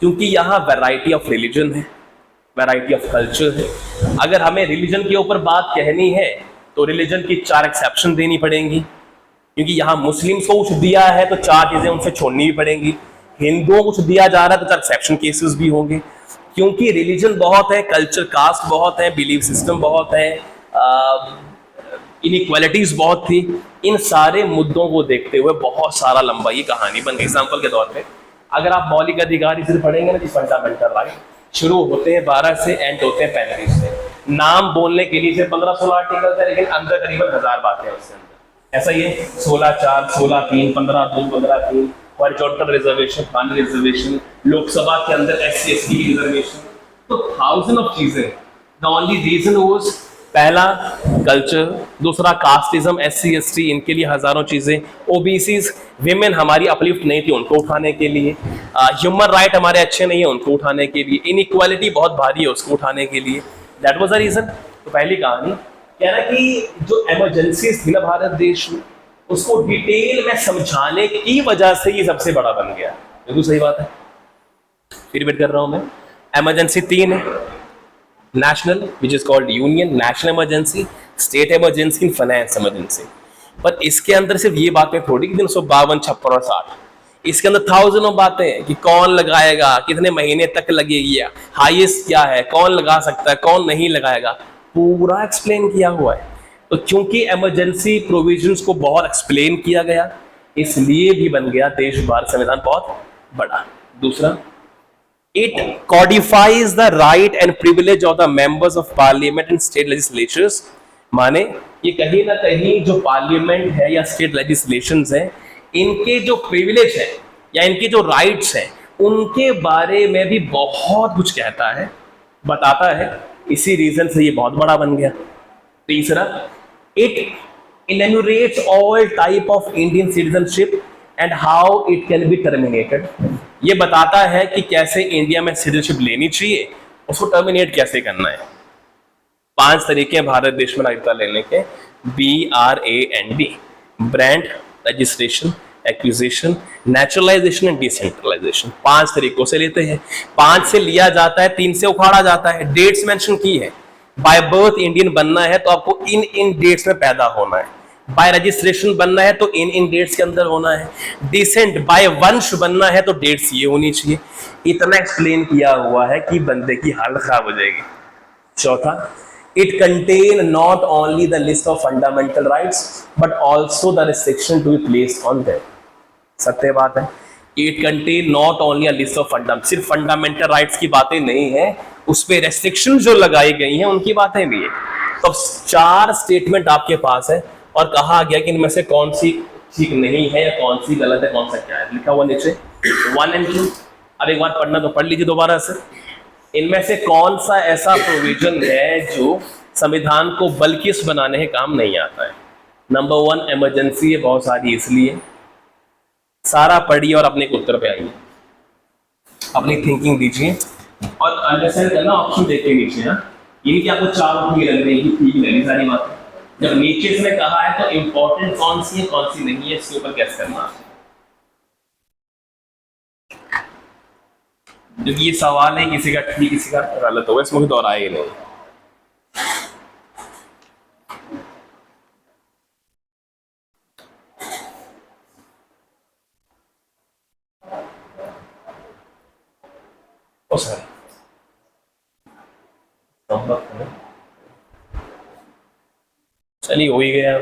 क्योंकि यहां वैरायटी ऑफ रिलीजन है, वैरायटी ऑफ कल्चर है। अगर हमें रिलीजन के ऊपर बात कहनी है तो रिलीजन की 4 एक्सेप्शन देनी पड़ेंगी, क्योंकि यहां मुस्लिम्स को कुछ दिया है तो 4 चीजें उनसे छोड़नी भी पड़ेंगी। हिंदुओं को कुछ दिया जा रहा है तो 4 एक्सेप्शन केसेस भी होंगे, क्योंकि रिलीजन बहुत है, कल्चर कास्ट बहुत है, बिलीफ सिस्टम बहुत है, इनइक्वालिटीज बहुत थी। इन सारे मुद्दों को देखते हुए बहुत सारा लंबा ये कहानी बन गई। एग्जाम्पल के तौर पे अगर आप मौलिक अधिकार इसे पढ़ेंगे ना, जी फंडामेंटल राइट शुरू होते हैं 12 से, एंड होते हैं 35 से। नाम बोलने के लिए सिर्फ 15-16 आर्टिकल है, लेकिन अंदर करीबन 1000 बातें हैं उसके अंदर। ऐसा ही है 16(4), 16(3), 15(2), 15(3), हॉरिजॉन्टल रिजर्वेशन, खानी रिजर्वेशन, लोकसभा के अंदर SC/ST की रिजर्वेशन, तो थाउजेंड ऑफ चीजें। द ओनली रीजन वाज पहला कल्चर, दूसरा कास्टिज्म, SC/ST इनके लिए हजारों चीजें, ओबीसीज विमेन हमारी अपलिफ्ट नहीं थी उनको उठाने के लिए, ह्यूमन राइट हमारे अच्छे नहीं है उनको उठाने के लिए, इनइक्वालिटी बहुत भारी है उसको उठाने के लिए। That was the reason. तो पहली कहानी कहना कि जो इमरजेंसीज थी ना भारत देश में, उसको डिटेल में समझाने की वजह से ये सबसे बड़ा बन गया। बिल्कुल सही बात है। फिर रिपीट कर रहा हूं मैं, इमरजेंसी 3 है, national which is called union national emergency, state emergency, finance emergency. पर इसके अंदर सिर्फ ये बातें थोड़ी कि 352, 56 और 60, इसके अंदर थाउजेंडों बातें हैं कि कौन लगाएगा, कितने महीने तक लगेगी, हाईएस्ट क्या है, कौन लगा सकता है, कौन नहीं लगाएगा, पूरा एक्सप्लेन किया हुआ है। तो क्योंकि इमरजेंसी प्रोविजंस को बहुत एक्सप्लेन किया गया, इसलिए भी बन गया देश भारत संविधान बहुत बड़ा। दूसरा, it codifies the right and privilege of the members of parliament and state legislatures। माने ये कहीं ना कहीं जो पार्लियामेंट है या स्टेट लेजिस्लेशंस है, इनके जो प्रिविलेज है या इनके जो राइट्स हैं, उनके बारे में भी बहुत कुछ कहता है, बताता है। इसी रीजन से ये बहुत बड़ा बन गया। तीसरा, it enumerates all type of Indian citizenship and how it can be terminated। ये बताता है कि कैसे इंडिया में सिटीजनशिप लेनी चाहिए, उसको टर्मिनेट कैसे करना है। 5 तरीके हैं भारत देश में नागरिकता लेने के, BRAND, brand, registration, acquisition, naturalisation and decentralisation. 5 तरीकों से लेते हैं। 5 से लिया जाता है, 3 से उखाड़ा जाता है। डेट्स मेंशन की है, बाय बर्थ इंडियन बनना है तो आपको इन डेट्स में पैदा होना है। बाय रजिस्ट्रेशन बनना है तो इन डेट्स के अंदर होना है। डिसेंट बाय वंश बनना है तो डेट्स ये होनी चाहिए। इतना एक्सप्लेन किया हुआ है कि बंदे की हालत खराब हो जाएगी। चौथा, it contain not only the list of fundamental rights but also the restriction to be placed on them. सत्य बात है। It contain not only a list of fundamental, सिर्फ फंडामेंटल राइट्स की बातें नहीं है, उस पर रेस्ट्रिक्शन जो लगाई गई हैं उनकी बातें भी है। तो 4 स्टेटमेंट आपके पास है और कहा गया कि इनमें से कौन सी ठीक नहीं है या कौन सी गलत है, कौन सा क्या है, लिखा हुआ नीचे 1 और 2। अब एक बार पढ़ना तो पढ़ लीजिए दोबारा से। इनमें से कौन सा ऐसा प्रोविजन है जो संविधान को बल्किस बनाने के काम नहीं आता है। नंबर 1 इमरजेंसी है, बहुत सारी इसलिए। सारा पढ़िए और अपने उत्तर पे आइए, अपनी थिंकिंग दीजिए और अंडरस्टैंड करना। ऑप्शन देखिए नीचे, इनकी आपको 4 ठीक लग रही है, ठीक लगी सारी बातें। जब नीचे इसने कहा है तो इंपॉर्टेंट कौन सी है कौन सी नहीं है, इसके ऊपर गैस करना। क्योंकि ये सवाल है किसी का ठीक किसी का गलत होगा, इसमें दोहराए नहीं। ओ सर चलिए हो ही गया।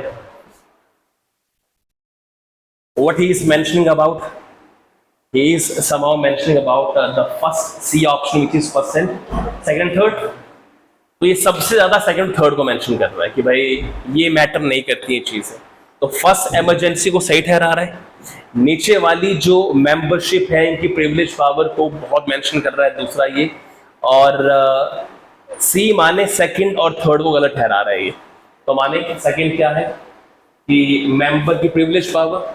What he is mentioning about, he is somehow mentioning about the first C option which is first and second third। तो ये सबसे ज्यादा सेकंड थर्ड को मेंशन कर रहा है कि भाई ये मैटर नहीं करती ये चीजें। तो फर्स्ट इमरजेंसी को सही ठहरा रहा है। नीचे वाली जो मेंबरशिप है इनकी प्रिविलेज पावर को बहुत मेंशन कर रहा है दूसरा ये, और सी माने सेकंड और थर्ड को गलत ठहरा रहा है ये। तो माने सेकंड क्या है कि मेंबर की प्रिविलेज पावर,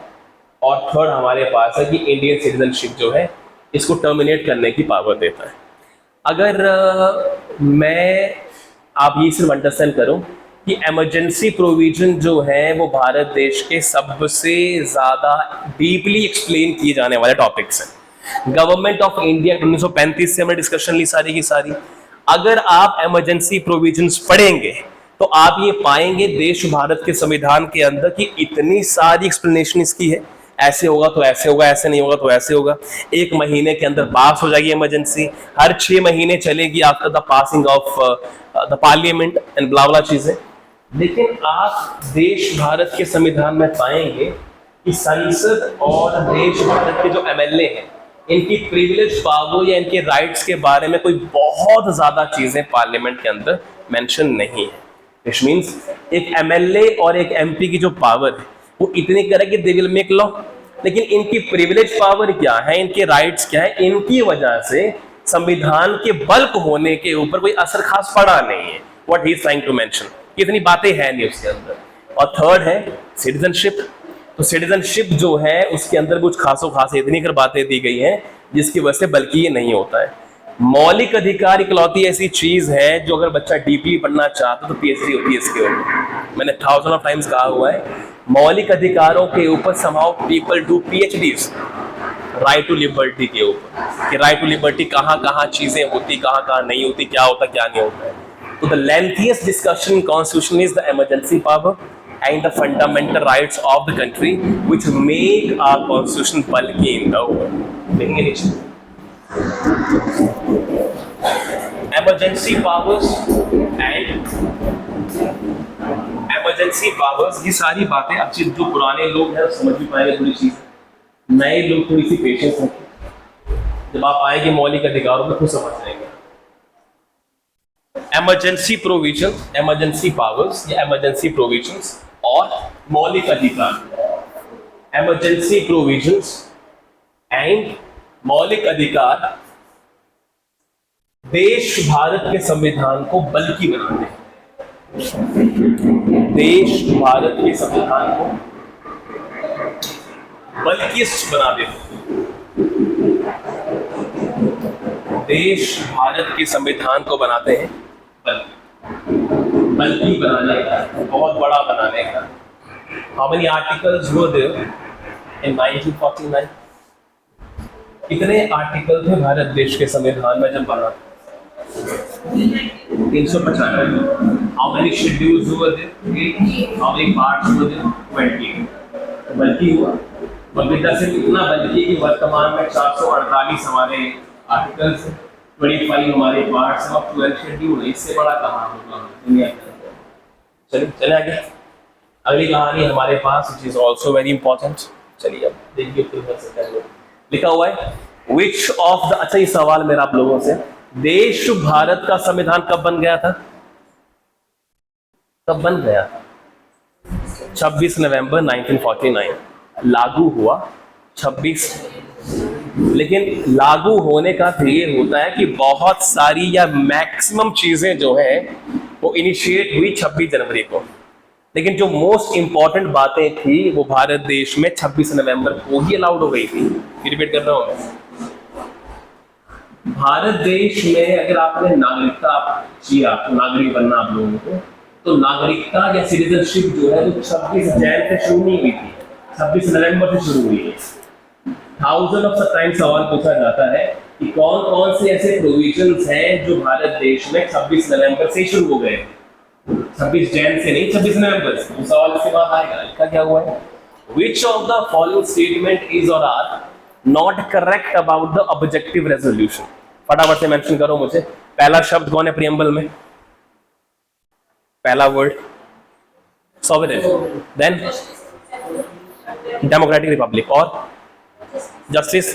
और थर्ड हमारे पास है कि इंडियन सिटीजनशिप जो है इसको टर्मिनेट करने की पावर देता है। अगर मैं आप ये सिर्फ अंडरस्टैंड करो कि इमरजेंसी प्रोविजन जो है वो भारत देश के सबसे ज्यादा डीपली एक्सप्लेन किए जाने वाले टॉपिक्स हैं। गवर्नमेंट ऑफ इंडिया 1935 से हमने डिस्कशन ली सारी की सारी। अगर आप इमरजेंसी प्रोविजंस पढ़ेंगे तो आप ये पाएंगे देश भारत के संविधान के अंदर कि इतनी सारी एक्सप्लेनेशन इसकी है। ऐसे होगा तो ऐसे होगा, ऐसे नहीं होगा तो ऐसे होगा। 1 महीने के अंदर पास हो जाएगी इमरजेंसी, हर 6 महीने चलेगी after the passing of the parliament and blah blah चीजें। लेकिन आप देश भारत के संविधान में पाएंगे कि संसद और देश भारत के जो एमएलए हैं, इनकी प्रिविलेज पावर या इनके राइट्स के बारे में कोई बहुत ज्यादा चीजें पार्लियामेंट के अंदर मेंशन नहीं है। विच मीन्स एक एमएलए और एक एमपी की जो पावर है वो इतनी करे कि दे विल मेक लॉ, लेकिन इनकी प्रिविलेज पावर क्या है, इनके राइट्स क्या है, इनकी वजह से संविधान के बल्क होने के ऊपर कोई असर खास पड़ा नहीं है। What he is trying to mention, इतनी बातें हैं नहीं उसके अंदर। और थर्ड है सिटीजनशिप। तो सिटीजनशिप जो है उसके अंदर कुछ खासो खास इतनी कर बातें दी गई हैं जिसकी वजह से बल्कि ये नहीं होता है। मौलिक अधिकार इकलौती ऐसी चीज है जो अगर बच्चा डीपली पढ़ना चाहता तो पीएचडी होती है इसके ऊपर। मैंने 1000 ऑफ टाइम्स कहा हुआ है, मौलिक अधिकारों के ऊपर somehow people do PhDs. Right to liberty के ऊपर कि राइट टू लिबर्टी कहाँ कहाँ चीजें होती, कहाँ कहाँ नहीं होती, क्या होता क्या नहीं होता है। तो the lengthiest discussion in constitution is the emergency power and the fundamental rights of the country which make our constitution bulky in the world. Making an issue. Emergency powers and emergency powers, ये सारी बातें अब जो पुराने लोग हैं समझ भी पाएंगे थोड़ी चीज, नए लोग थोड़ी सी पेशेंस रखें, जब आप आएंगे मौलिक अधिकारों में खुद समझ जाएंगे। इमरजेंसी प्रोविजन, इमरजेंसी पावर्स या इमरजेंसी प्रोविजंस और मौलिक अधिकार, इमरजेंसी प्रोविजंस एंड मौलिक अधिकार देश भारत के संविधान को बल्कि बनाते हैं। देश भारत के संविधान को बल्किस्ट बना देते हैं। देश भारत के संविधान को बनाते हैं बल्कि बनाने का, बहुत बड़ा बनाने का। How many articles were there in 1949? कितने आर्टिकल थे भारत देश के संविधान में जब बना? 395। How many schedules were there? How many parts were there? 20। बल्कि हुआ, बल्कि सिर्फ इतना बल्कि कि वर्तमान में 448 हमारे आर्टिकल्स, 25 हमारे पार्ट्स और 12 शेड्यूल है। इससे बड़ा कहाँ होगा दुनिया के अंदर। चलिए चले आगे। अगली कहानी हमारे पास which is also very important। चलिए अब देखिए फिर कर सकते हैं। लिखा हुआ है which of the, अच्छा ये सवाल मेरा आप लोगों से, देश भारत का संविधान कब बन गया था? कब बन गया? 26 नवंबर 1949 लागू हुआ 26। लेकिन लागू होने का ये होता है कि बहुत सारी या मैक्सिमम चीजें जो है वो इनिशिएट हुई 26 जनवरी को, लेकिन जो मोस्ट इंपॉर्टेंट बातें थी वो भारत देश में 26 नवंबर को ही अलाउड हो गई थी। रिपीट कर रहा हूं मैं, भारत देश में अगर आपने नागरिकता किया, नागरिक बनना आप लोगों को, तो नागरिकता या सिटीजनशिप जो है वो 26 जनवरी से शुरू नहीं हुई थी, 26 नवंबर से शुरू हुई है। 1000 ऑफ टाइम्स सवाल पूछा जाता है कि कौन कौन से ऐसे प्रोविजंस हैं जो भारत देश में 26 नवंबर से शुरू हो गए, 26 जनवरी से नहीं, 26 नवंबर से। तो सवाल इसके बाद आएगा, लिखा क्या हुआ है? Which of the following statement is or are not correct about the objective resolution? फटाफट से मेंशन करो मुझे। पहला शब्द कौन है प्रियम्बल में? पहला word sovereign, then democratic republic, और justice,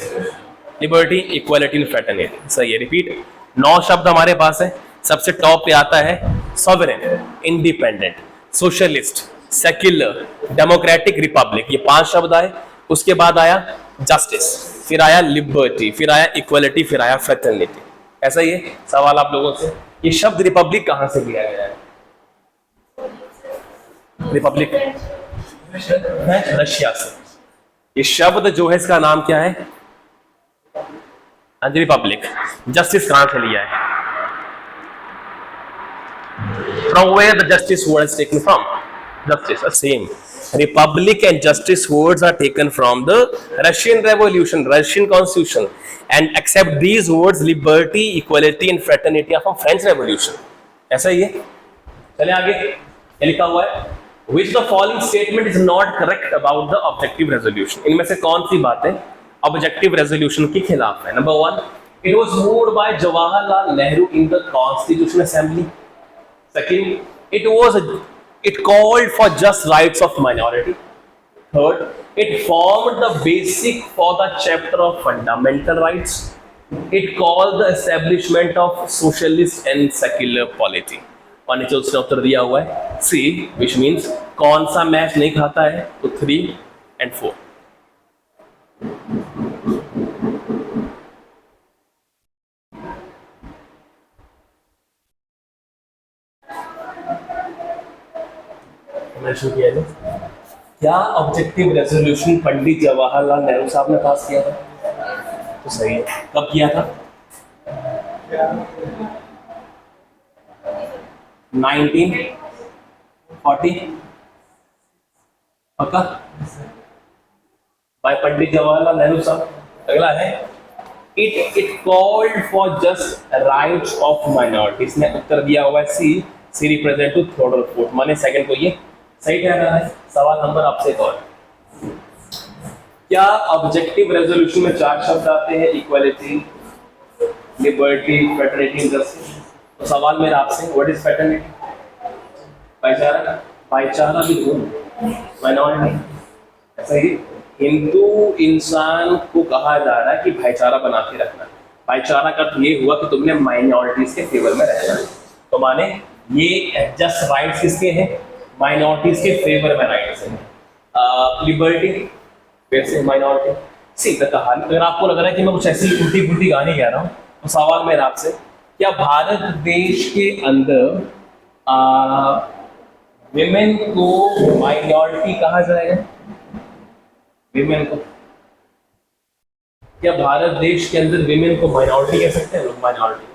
liberty, equality and fraternity. सही है, रिपीट। 9 शब्द हमारे पास है। सबसे टॉप पे आता है sovereign, independent, socialist, secular, democratic, Republic, ये 5 शब्द आए। उसके बाद आया जस्टिस, फिर आया लिबर्टी, फिर आया इक्वालिटी, फिर आया फ्रेटर्निटी। ऐसा ही है सवाल आप लोगों से, ये शब्द रिपब्लिक कहां से लिया गया है? रिपब्लिक रशिया से। ये शब्द जो है इसका नाम क्या है? रिपब्लिक। जस्टिस कहां से लिया है? From where the justice word is taken from? Justice, the same. Republic and justice words are taken from the Russian Revolution, Russian Constitution, and except these words, liberty, equality, and fraternity are from French Revolution. ऐसा ही है। चले आगे, क्या लिखा हुआ है? Which the following statement is not correct about the objective resolution? इनमें से कौन सी बातें objective resolution के खिलाफ है? Number 1, it was moved by Jawaharlal Nehru in the Constitutional Assembly. Second, it was It called for just rights of minority. Third, it formed the basic for the chapter of fundamental rights. It called the establishment of socialist and secular polity. और नीचे उसने उत्तर दिया हुआ है सी, which means कौन सा math नहीं खाता है, तो 3 and 4. शुरू किया जाए. क्या ऑब्जेक्टिव रेजोल्यूशन पंडित जवाहरलाल नेहरू साहब ने पास किया था? तो सही है. कब किया था? 1940. पक्का? बाय पंडित जवाहरलाल नेहरू साहब. अगला है it called for just rights of minorities. ने उत्तर दिया हुआ है सी रिप्रेजेंट टू थर्ड और फोर्थ. माने सेकंड को ये सही कह रहा है. सवाल नंबर आपसे एक और. क्या ऑब्जेक्टिव रेजोल्यूशन में 4 शब्द आते हैं? Equality, liberty, fraternity, justice. तो सवाल मेरा आपसे, व्हाट इज फ्रेटर्निटी? भाईचारा. भाईचारा भी दो माइनॉरिटी. ऐसा ही हिंदू इंसान को कहा जा रहा है कि भाईचारा बना के रखना. भाईचारा का अर्थ ये हुआ कि तुमने माइनॉरिटीज के फेवर में रहना है. तो माने ये जस्ट राइट्स किसके हैं? माइनॉरिटीज के फेवर में राइट्स हैं. लिबर्टी फिर से माइनॉरिटी. सी द कहानी. अगर आपको लग रहा है कि मैं कुछ ऐसी उल्टी पुल्टी कहानी कह रहा हूँ, तो सवाल मेरा आपसे, क्या भारत देश के अंदर विमेन को माइनॉरिटी कहा जाएगा? विमेन को, क्या भारत देश के अंदर विमेन को माइनॉरिटी कह सकते हैं लोग? माइनॉरिटी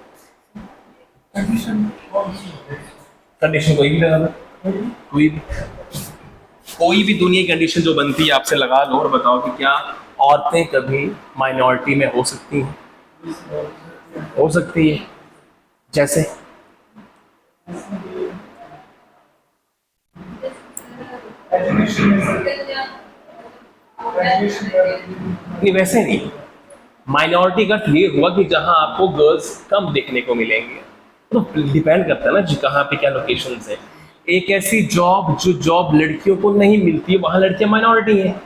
कंडीशन कोई भी लगा लो, कोई भी दुनिया की कंडीशन जो बनती है आपसे लगा लो और बताओ कि क्या औरतें कभी माइनॉरिटी में हो सकती हैं? हो सकती है. जैसे नहीं, वैसे नहीं. माइनॉरिटी का ये हुआ कि जहां आपको गर्ल्स कम देखने को मिलेंगे. तो डिपेंड करता है ना जी कहाँ पे क्या लोकेशन है. एक ऐसी जॉब जो जॉब लड़कियों को नहीं मिलती है, वहां लड़कियां माइनॉरिटी हैं.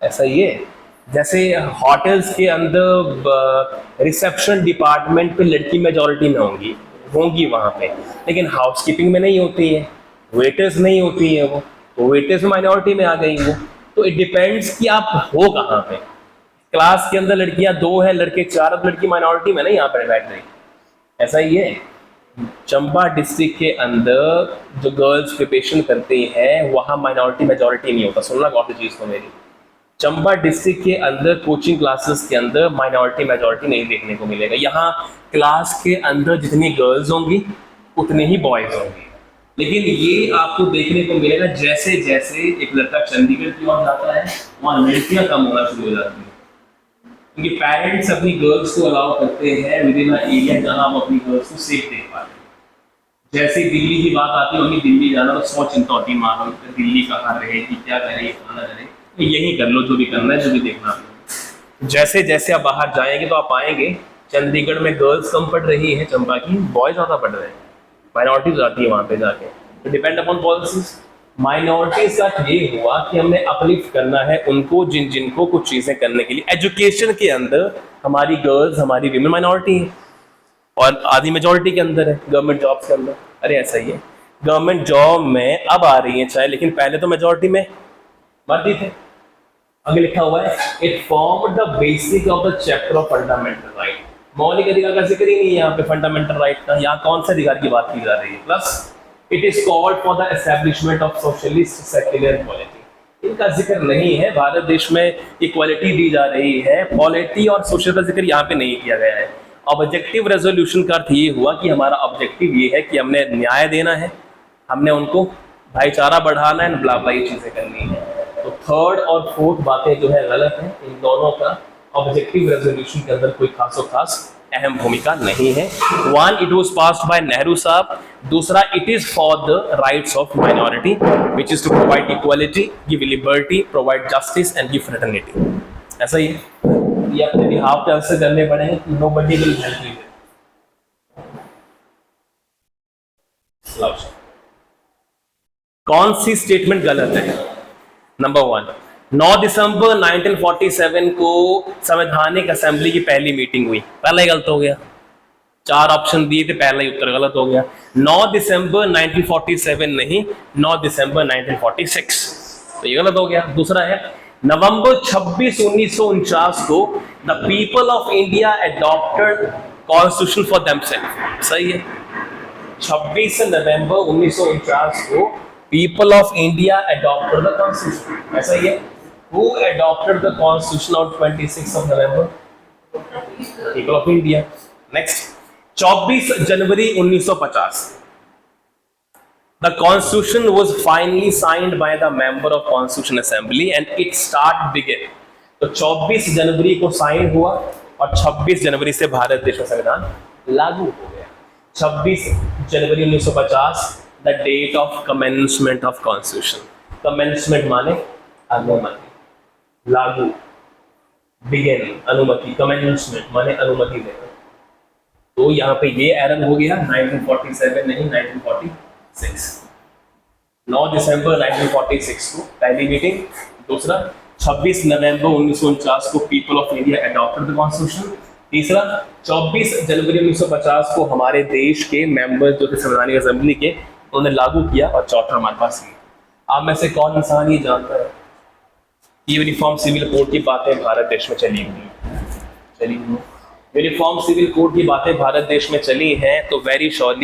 ऐसा ही है. जैसे होटल्स के अंदर रिसेप्शन डिपार्टमेंट पे लड़की मेजॉरिटी में होंगी वहां पे, लेकिन हाउसकीपिंग में नहीं होती है, वेटर्स नहीं होती है वो, तो वेटर्स माइनॉरिटी में आ गई वो. तो इट डिपेंड्स कि आप हो कहाँ पे. क्लास के अंदर लड़कियां 2 हैं, लड़के 4, अब लड़की माइनॉरिटी में नहीं यहाँ पर बैठ रही. ऐसा ही है. चंबा डिस्ट्रिक्ट के अंदर जो गर्ल्स प्रिपरेशन करती हैं वहाँ माइनॉरिटी मेजॉरिटी नहीं होता. सुनना गौर से चीज़ को मेरी. चंबा डिस्ट्रिक्ट के अंदर कोचिंग क्लासेस के अंदर माइनॉरिटी मेजॉरिटी नहीं देखने को मिलेगा. यहाँ क्लास के अंदर जितनी गर्ल्स होंगी उतने ही बॉयज होंगे. लेकिन ये आपको देखने को मिलेगा जैसे जैसे एक लड़का चंडीगढ़ की ओर जाता है वहाँ लड़कियाँ कम होना शुरू हो जाती हैं, क्योंकि पेरेंट्स अपनी गर्ल्स को अलाउ करते हैं विद इन एरिया जहाँ हम अपनी गर्ल्स को सेफ देख पा रहे हैं. जैसे दिल्ली की बात आती है, दिल्ली जाना तो 100 चिंता होती है माँ बाप, दिल्ली कहाँ रहेगी, क्या करे, खाना करे, यही कर लो, जो भी करना है, जो भी देखना है. जैसे जैसे आप बाहर जाएंगे तो आप पाएंगे चंडीगढ़ में गर्ल्स कम पढ़ रही है चंबा की, बॉयज ज़्यादा पढ़ रहे हैं. माइनॉरिटीज आती है वहाँ पे जाके. तो डिपेंड अपॉन पॉलिसीज. माइनॉरिटीज का ये हुआ कि हमने अपलिफ्ट करना है उनको जिनको कुछ चीज़ें करने के लिए. एजुकेशन के अंदर हमारी गर्ल्स, हमारी विमेन माइनॉरिटी है और आधी मेजॉरिटी के अंदर है गवर्नमेंट जॉब्स के अंदर. अरे ऐसा ही है. गवर्नमेंट जॉब में अब आ रही है चाहे, लेकिन पहले तो मेजॉरिटी में मर्दी थे. आगे लिखा हुआ है it form the basic of the chapter of fundamental right. मौलिक अधिकार का जिक्र ही नहीं है यहाँ पे फंडामेंटल राइट का. यहाँ कौन सा अधिकार की बात की जा रही है? Plus it is called for the establishment of socialist secular polity. इनका जिक्र नहीं है. भारत देश में इक्वालिटी दी जा रही है, पॉलिटी और सोशल का जिक्र यहाँ पे नहीं किया गया है. ऑब्जेक्टिव रेजोल्यूशन का अर्थ ये हुआ कि हमारा ऑब्जेक्टिव ये है कि हमने न्याय देना है, हमने उनको भाईचारा बढ़ाना है, ब्ला ब्ला ये चीज़ें करनी है. तो थर्ड और फोर्थ बातें जो है गलत हैं. इन दोनों का ऑब्जेक्टिव रेजोल्यूशन के अंदर कोई खास अहम भूमिका नहीं है. One, it was passed by Nehru साहब. दूसरा, it is for the rights of minority which is to provide equality, give liberty, provide justice and give fraternity. ऐसा ही है. ये अपने बिहाफ पे आंसर करने पड़ेंगे. Nobody will help you. कौन सी स्टेटमेंट गलत है? नंबर 1, 9 दिसंबर 1947 को संवैधानिक असेंबली की पहली मीटिंग हुई, पहला ही गलत हो गया। 4 ऑप्शन दिए थे, पहला ही उत्तर गलत हो गया। 9 दिसंबर 1947 नहीं, 9 दिसंबर 1946, तो ये गलत हो गया। दूसरा है नवंबर 26 1949 को the people of India adopted constitution for themself, सही है। 26 नवंबर 1949 को people of India adopted the constitution, ऐसा ही है। Who adopted the constitution on 26 of November? People of India. Next, 24 January 1950 the constitution was finally signed by the member of constitution assembly and it start began। तो 24 जनवरी को sign हुआ और 26 जनवरी से भारत देश का संविधान लागू हो गया। 26 January 1950 the date of commencement of constitution. Commencement माने अनुमति, लागू, बिगिन अनुमति, कमेंसमेंट माने अनुमति देना। तो यहाँ पे ये एरर हो गया, 1947 नहीं 1946। 9 दिसंबर 1946 को पहली मीटिंग। दूसरा, 26 नवंबर 1949 को people of India adopted the constitution. तीसरा, 24 जनवरी 1950 को हमारे देश के मेंबर जो थे संवैधानिक असेंबली के, उन्होंने लागू किया। और चौथा हमारे पास ये, आप में से कौन इंसान ये जानता है कि यूनिफॉर्म सिविल कोड की बातें भारत देश में चली हुई? यूनिफॉर्म सिविल कोड की बातें भारत देश में चली हैं, तो वेरी श्योरली